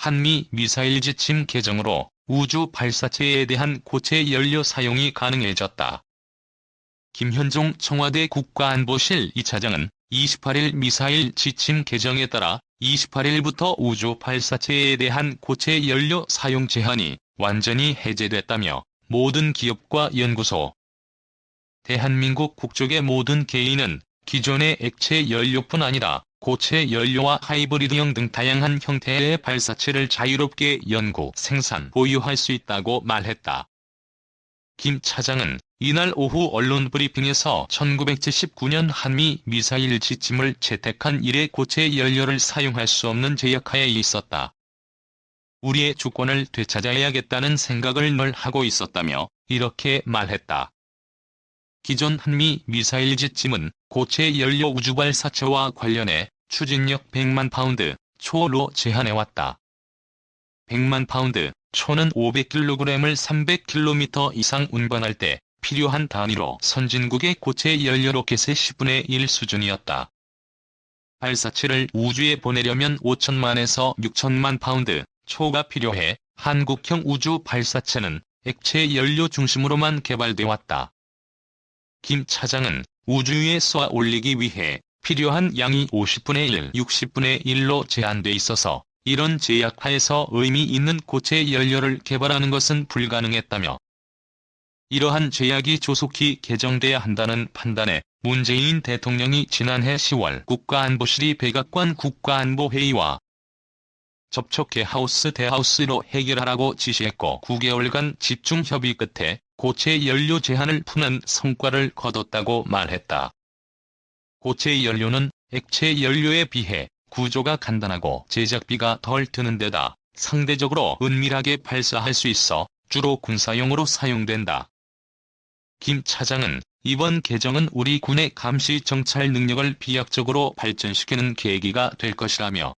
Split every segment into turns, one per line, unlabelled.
한미 미사일 지침 개정으로 우주 발사체에 대한 고체 연료 사용이 가능해졌다. 김현종 청와대 국가안보실 2차장은 28일 미사일 지침 개정에 따라 28일부터 우주 발사체에 대한 고체 연료 사용 제한이 완전히 해제됐다며 모든 기업과 연구소, 대한민국 국적의 모든 개인은 기존의 액체 연료뿐 아니라 고체 연료와 하이브리드형 등 다양한 형태의 발사체를 자유롭게 연구, 생산, 보유할 수 있다고 말했다. 김 차장은 이날 오후 언론 브리핑에서 1979년 한미 미사일 지침을 채택한 이래 고체 연료를 사용할 수 없는 제약하에 있었다. 우리의 주권을 되찾아야겠다는 생각을 늘 하고 있었다며 이렇게 말했다. 기존 한미 미사일 지침은 고체 연료 우주발사체와 관련해 추진력 100만 파운드 초로 제한해왔다. 100만 파운드 초는 500kg을 300km 이상 운반할 때 필요한 단위로 선진국의 고체 연료 로켓의 10분의 1 수준이었다. 발사체를 우주에 보내려면 5천만에서 6천만 파운드 초가 필요해 한국형 우주 발사체는 액체 연료 중심으로만 개발돼 왔다. 김 차장은 우주에 쏘아 올리기 위해 필요한 양이 50분의 1, 60분의 1로 제한돼 있어서 이런 제약하에서 의미 있는 고체 연료를 개발하는 것은 불가능했다며 이러한 제약이 조속히 개정돼야 한다는 판단에 문재인 대통령이 지난해 10월 국가안보실이 백악관 국가안보회의와 접촉해 하우스 대하우스로 해결하라고 지시했고 9개월간 집중 협의 끝에 고체 연료 제한을 푸는 성과를 거뒀다고 말했다. 고체 연료는 액체 연료에 비해 구조가 간단하고 제작비가 덜 드는 데다 상대적으로 은밀하게 발사할 수 있어 주로 군사용으로 사용된다. 김 차장은 이번 개정은 우리 군의 감시 정찰 능력을 비약적으로 발전시키는 계기가 될 것이라며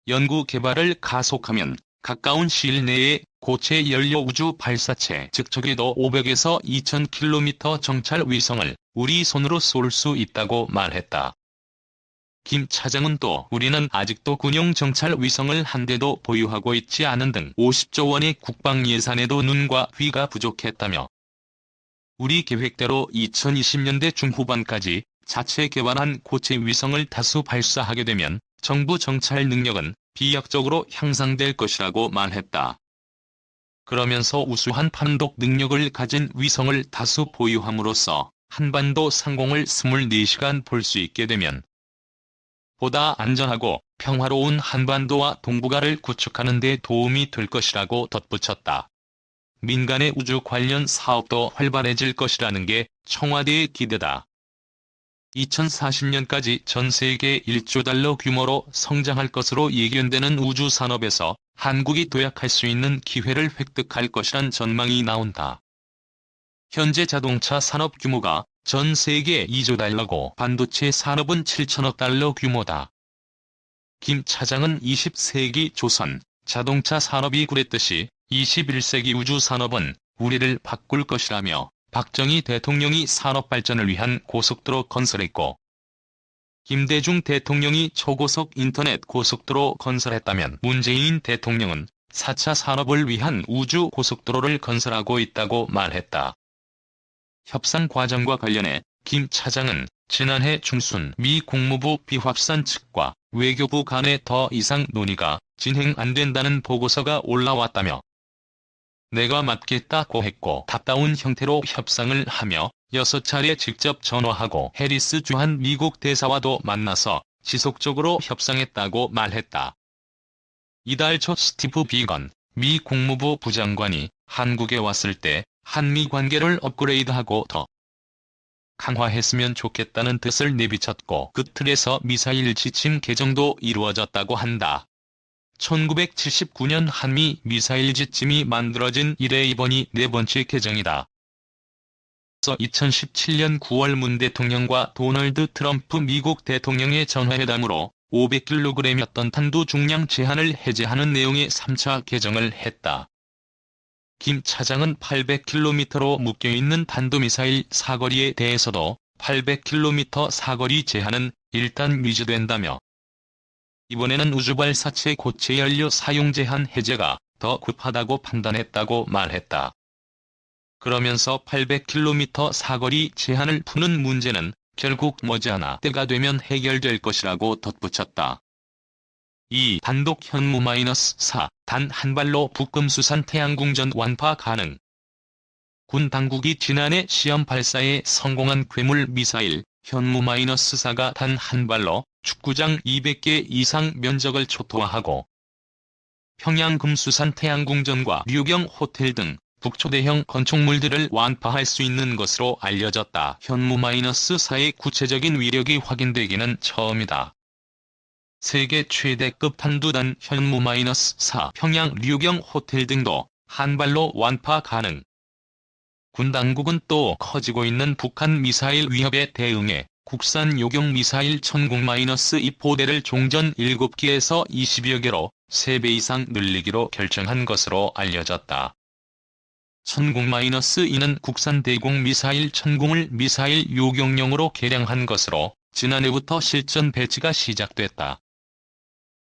연구 개발을 가속하면 가까운 시일 내에 고체 연료 우주 발사체 즉 적어도 500에서 2000km 정찰 위성을 우리 손으로 쏠 수 있다고 말했다. 김 차장은 또 우리는 아직도 군용 정찰 위성을 한 대도 보유하고 있지 않은 등 50조 원의 국방 예산에도 눈과 귀가 부족했다며 우리 계획대로 2020년대 중후반까지 자체 개발한 고체 위성을 다수 발사하게 되면 정부 정찰 능력은 비약적으로 향상될 것이라고 말했다. 그러면서 우수한 판독 능력을 가진 위성을 다수 보유함으로써 한반도 상공을 24시간 볼 수 있게 되면 보다 안전하고 평화로운 한반도와 동북아를 구축하는 데 도움이 될 것이라고 덧붙였다. 민간의 우주 관련 사업도 활발해질 것이라는 게 청와대의 기대다. 2040년까지 전 세계 1조 달러 규모로 성장할 것으로 예견되는 우주 산업에서 한국이 도약할 수 있는 기회를 획득할 것이란 전망이 나온다. 현재 자동차 산업 규모가 전 세계 2조 달러고 반도체 산업은 7천억 달러 규모다. 김 차장은 20세기 조선 자동차 산업이 그랬듯이 21세기 우주 산업은 우리를 바꿀 것이라며 박정희 대통령이 산업 발전을 위한 고속도로 건설했고 김대중 대통령이 초고속 인터넷 고속도로 건설했다면 문재인 대통령은 4차 산업을 위한 우주 고속도로를 건설하고 있다고 말했다. 협상 과정과 관련해 김 차장은 지난해 중순 미 국무부 비확산 측과 외교부 간에 더 이상 논의가 진행 안 된다는 보고서가 올라왔다며 내가 맡겠다고 했고 답다운 형태로 협상을 하며 6차례 직접 전화하고 해리스 주한 미국 대사와도 만나서 지속적으로 협상했다고 말했다. 이달 초 스티브 비건 미 국무부 부장관이 한국에 왔을 때 한미 관계를 업그레이드하고 더 강화했으면 좋겠다는 뜻을 내비쳤고 그 틀에서 미사일 지침 개정도 이루어졌다고 한다. 1979년 한미 미사일 지침이 만들어진 이래 이번이 네 번째 개정이다. 2017년 9월 문 대통령과 도널드 트럼프 미국 대통령의 전화회담으로 500kg이었던 탄두 중량 제한을 해제하는 내용의 3차 개정을 했다. 김 차장은 800km로 묶여있는 탄도미사일 사거리에 대해서도 800km 사거리 제한은 일단 유지된다며 이번에는 우주발사체 고체 연료 사용 제한 해제가 더 급하다고 판단했다고 말했다. 그러면서 800km 사거리 제한을 푸는 문제는 결국 머지않아 때가 되면 해결될 것이라고 덧붙였다. 이 단독 현무-4 단 한 발로 북금수산 태양궁전 완파 가능. 군 당국이 지난해 시험 발사에 성공한 괴물 미사일 현무-4가 단 한 발로 축구장 200개 이상 면적을 초토화하고 평양 금수산 태양궁전과 류경 호텔 등 북초대형 건축물들을 완파할 수 있는 것으로 알려졌다. 현무-4의 구체적인 위력이 확인되기는 처음이다. 세계 최대급 탄두단 현무-4 평양 류경 호텔 등도 한 발로 완파 가능. 군 당국은 또 커지고 있는 북한 미사일 위협에 대응해 국산 요격 미사일 천공-2 포대를 종전 7개에서 20여 개로 3배 이상 늘리기로 결정한 것으로 알려졌다. 천공-2는 국산 대공 미사일 천공을 미사일 요격용으로 개량한 것으로 지난해부터 실전 배치가 시작됐다.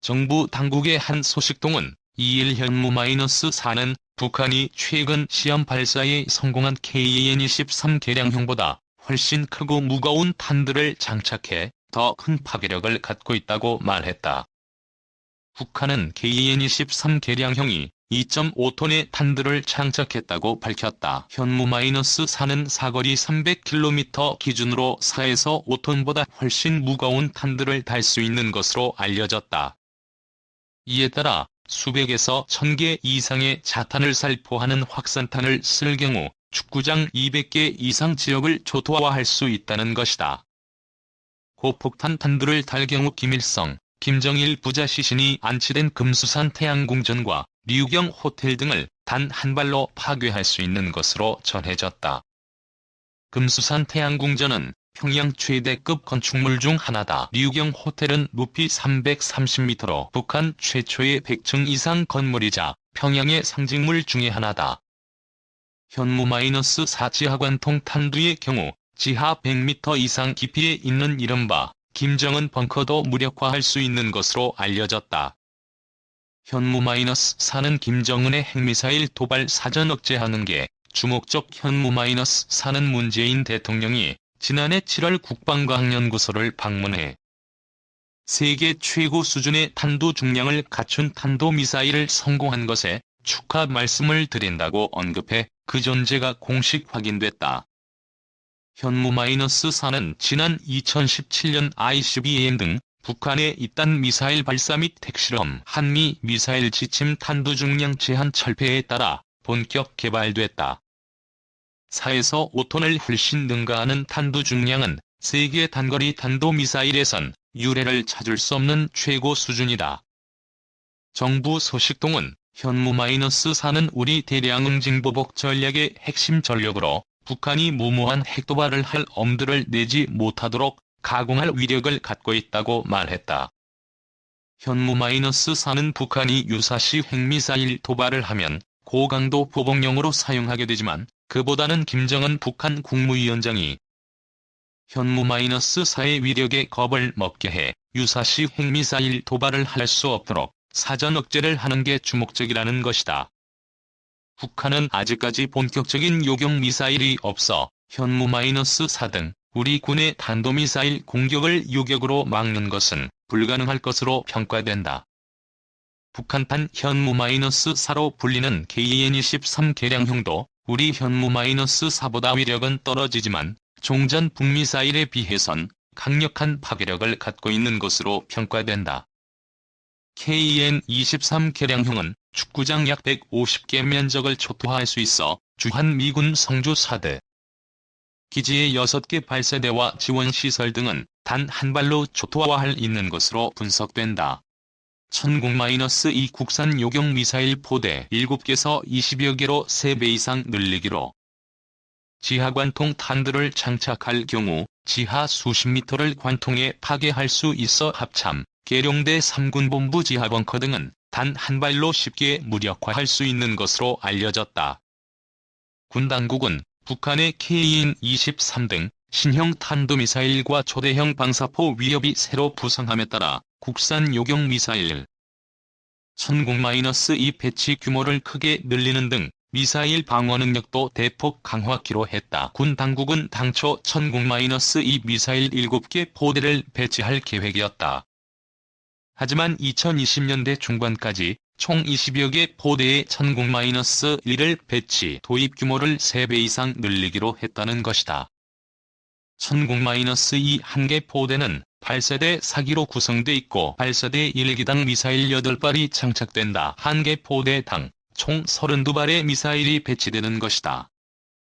정부 당국의 한 소식통은 2일 현무-4는 북한이 최근 시험 발사에 성공한 KAN-23 개량형보다 훨씬 크고 무거운 탄두를 장착해 더 큰 파괴력을 갖고 있다고 말했다. 북한은 KAN-23 개량형이 2.5톤의 탄두를 장착했다고 밝혔다. 현무-4는 사거리 300km 기준으로 4에서 5톤보다 훨씬 무거운 탄두를 달 수 있는 것으로 알려졌다. 이에 따라 수백에서 1000개 이상의 자탄을 살포하는 확산탄을 쓸 경우 축구장 200개 이상 지역을 초토화할 수 있다는 것이다. 고폭탄 탄두를 달 경우 김일성, 김정일 부자 시신이 안치된 금수산 태양궁전과 류경 호텔 등을 단 한 발로 파괴할 수 있는 것으로 전해졌다. 금수산 태양궁전은 평양 최대급 건축물 중 하나다. 류경 호텔은 높이 330m로 북한 최초의 100층 이상 건물이자 평양의 상징물 중의 하나다. 현무-4 지하관통 탄두의 경우 지하 100m 이상 깊이에 있는 이른바 김정은 벙커도 무력화할 수 있는 것으로 알려졌다. 현무-4는 김정은의 핵미사일 도발 사전 억제하는 게 주목적. 현무-4는 문재인 대통령이 지난해 7월 국방과학연구소를 방문해 세계 최고 수준의 탄도 중량을 갖춘 탄도미사일을 성공한 것에 축하 말씀을 드린다고 언급해 그 존재가 공식 확인됐다. 현무-4는 지난 2017년 ICBM 등 북한의 잇단 미사일 발사 및 핵실험, 한미 미사일 지침 탄두 중량 제한 철폐에 따라 본격 개발됐다. 4에서 5톤을 훨씬 능가하는 탄두 중량은 세계 단거리 탄도미사일에선 유례를 찾을 수 없는 최고 수준이다. 정부 소식통은 현무-4는 우리 대량응 징보복 전략의 핵심 전력으로 북한이 무모한 핵도발을 할 엄두를 내지 못하도록 가공할 위력을 갖고 있다고 말했다. 현무-4는 북한이 유사시 핵미사일 도발을 하면 고강도 보복용으로 사용하게 되지만 그보다는 김정은 북한 국무위원장이 현무-4의 위력에 겁을 먹게 해 유사시 핵미사일 도발을 할 수 없도록 사전 억제를 하는 게 주목적이라는 것이다. 북한은 아직까지 본격적인 요격 미사일이 없어 현무-4 등 우리 군의 탄도미사일 공격을 요격으로 막는 것은 불가능할 것으로 평가된다. 북한판 현무-4로 불리는 KAN-23 개량형도 우리 현무-4보다 위력은 떨어지지만 종전 북미사일에 비해선 강력한 파괴력을 갖고 있는 것으로 평가된다. KAN-23 개량형은 축구장 약 150개 면적을 초토화할 수 있어 주한미군 성주 4대 기지의 6개 발사대와 지원시설 등은 단 한 발로 초토화할 있는 것으로 분석된다. 천공-2 국산 요격 미사일 포대 7개에서 20여 개로 3배 이상 늘리기로 지하관통 탄두를 장착할 경우 지하 수십 미터를 관통해 파괴할 수 있어 합참, 계룡대 3군본부 지하벙커 등은 단 한 발로 쉽게 무력화할 수 있는 것으로 알려졌다. 군 당국은 북한의 KAN-23 등 신형 탄도미사일과 초대형 방사포 위협이 새로 부상함에 따라 국산 요격 미사일 천공-2 배치 규모를 크게 늘리는 등 미사일 방어 능력도 대폭 강화키로 했다. 군 당국은 당초 천공-2 미사일 7개 포대를 배치할 계획이었다. 하지만 2020년대 중반까지 총 20여 개 포대의 천공-1을 배치, 도입 규모를 3배 이상 늘리기로 했다는 것이다. 천공-2 한 개 포대는 발사대 4기로 구성돼 있고 발사대 1기당 미사일 8발이 장착된다. 한 개 포대당 총 32발의 미사일이 배치되는 것이다.